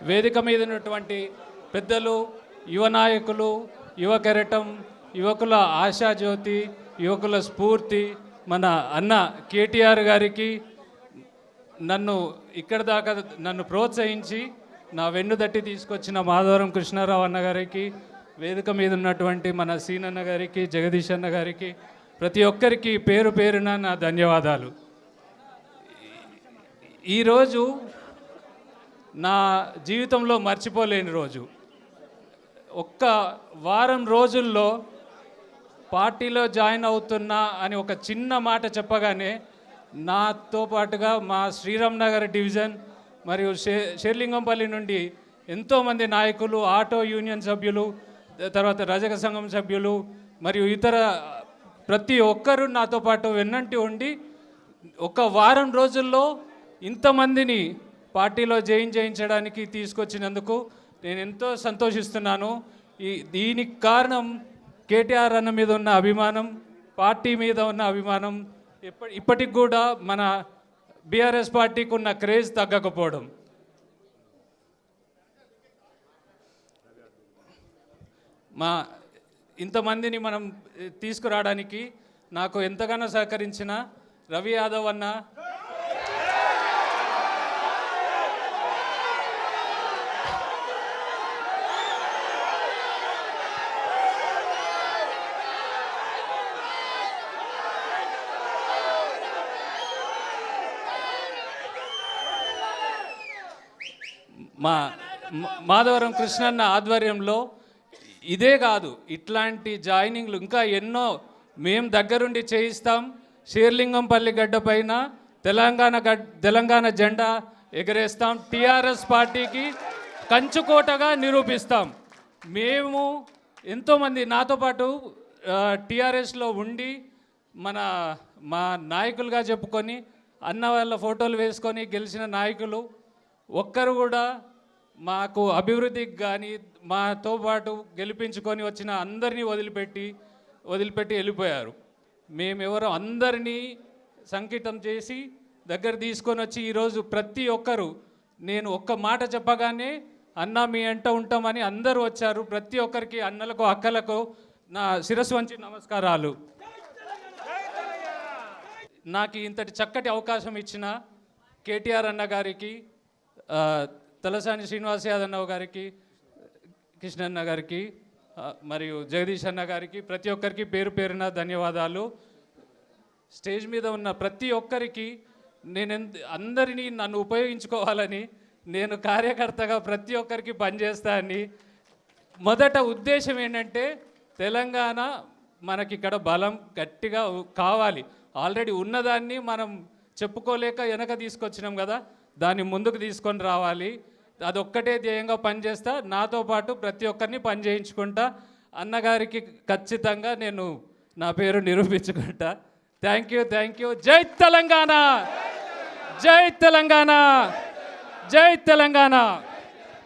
వేదిక మీద ఉన్నటువంటి పెద్దలు, యువ నాయకులు, యువ కెరటం, యువకుల ఆశాజ్యోతి, యువకుల స్ఫూర్తి మన అన్న కేటీఆర్ గారికి, నన్ను ఇక్కడ దాకా నన్ను ప్రోత్సహించి నా వెన్ను దట్టి తీసుకొచ్చిన మాధవరం కృష్ణారావు అన్న గారికి, వేదిక మీద ఉన్నటువంటి మన సీనన్న గారికి, జగదీష్ అన్న గారికి, ప్రతి ఒక్కరికి పేరు పేరున నా ధన్యవాదాలు. ఈరోజు నా జీవితంలో మర్చిపోలేని రోజు. ఒక్క వారం రోజుల్లో పార్టీలో జాయిన్ అవుతున్నా అని ఒక చిన్న మాట చెప్పగానే నాతో పాటుగా మా శ్రీరామ్ నగర్ డివిజన్ మరియు షేర్లింగంపల్లి నుండి ఎంతోమంది నాయకులు, ఆటో యూనియన్ సభ్యులు, తర్వాత రజక సంఘం సభ్యులు మరియు ఇతర ప్రతి ఒక్కరూ నాతో పాటు వెన్నంటి ఉండి ఒక వారం రోజుల్లో ఇంతమందిని పార్టీలో చేయించడానికి తీసుకొచ్చినందుకు నేను ఎంతో సంతోషిస్తున్నాను. దీనికి కారణం కేటీఆర్ అన్న మీద ఉన్న అభిమానం, పార్టీ మీద ఉన్న అభిమానం, ఇప్పటికి కూడా మన బీఆర్ఎస్ పార్టీకి ఉన్న క్రేజ్ తగ్గకపోవడం. ఇంతమందిని మనం తీసుకురావడానికి నాకు ఎంతగానో సహకరించిన రవి యాదవ్ అన్న, మా మాధవరం కృష్ణన్న ఆధ్వర్యంలో ఇదే కాదు, ఇట్లాంటి జాయినింగ్లు ఇంకా ఎన్నో మేము దగ్గరుండి చేయిస్తాం. షేర్లింగంపల్లి గడ్డ పైన తెలంగాణ జెండా ఎగరేస్తాం. టీఆర్ఎస్ పార్టీకి కంచుకోటగా నిరూపిస్తాం. మేము ఎంతోమంది నాతో పాటు టీఆర్ఎస్లో ఉండి మా నాయకులుగా చెప్పుకొని అన్న వాళ్ళ ఫోటోలు వేసుకొని గెలిచిన నాయకులు ఒక్కరు కూడా మాకు అభివృద్ధికి కానీ మాతో పాటు గెలిపించుకొని వచ్చిన అందరినీ వదిలిపెట్టి వెళ్ళిపోయారు. మేమెవరో అందరినీ సంకితం చేసి దగ్గర తీసుకొని వచ్చి ఈరోజు ప్రతి ఒక్కరు నేను ఒక్క మాట చెప్పగానే అన్న మీ అంట ఉంటామని అందరూ వచ్చారు. ప్రతి ఒక్కరికి, అన్నలకు, అక్కలకు నా శిరస్సు వంచి నమస్కారాలు. నాకు ఇంతటి చక్కటి అవకాశం ఇచ్చిన కేటీఆర్ అన్న గారికి, తలసాని శ్రీనివాస్ యాదవ్ గారికి, కృష్ణన్న గారికి మరియు జగదీష్ అన్న గారికి, ప్రతి ఒక్కరికి పేరు పేరున ధన్యవాదాలు. స్టేజ్ మీద ఉన్న ప్రతి ఒక్కరికి అందరినీ నన్ను ఉపయోగించుకోవాలని, నేను కార్యకర్తగా ప్రతి ఒక్కరికి పనిచేస్తానని. మొదట ఉద్దేశం ఏంటంటే తెలంగాణ మనకిక్కడ బలం గట్టిగా కావాలి. ఆల్రెడీ ఉన్నదాన్ని మనం చెప్పుకోలేక వెనక తీసుకొచ్చినాం కదా, దాన్ని ముందుకు తీసుకొని రావాలి. అదొక్కటే ధ్యేయంగా పనిచేస్తా. నాతో పాటు ప్రతి ఒక్కరిని పని చేయించుకుంటా. అన్నగారికి ఖచ్చితంగా నేను నా పేరు నిరూపించుకుంటా. Thank you. జై తెలంగాణ, జై తెలంగాణ, జై తెలంగాణ.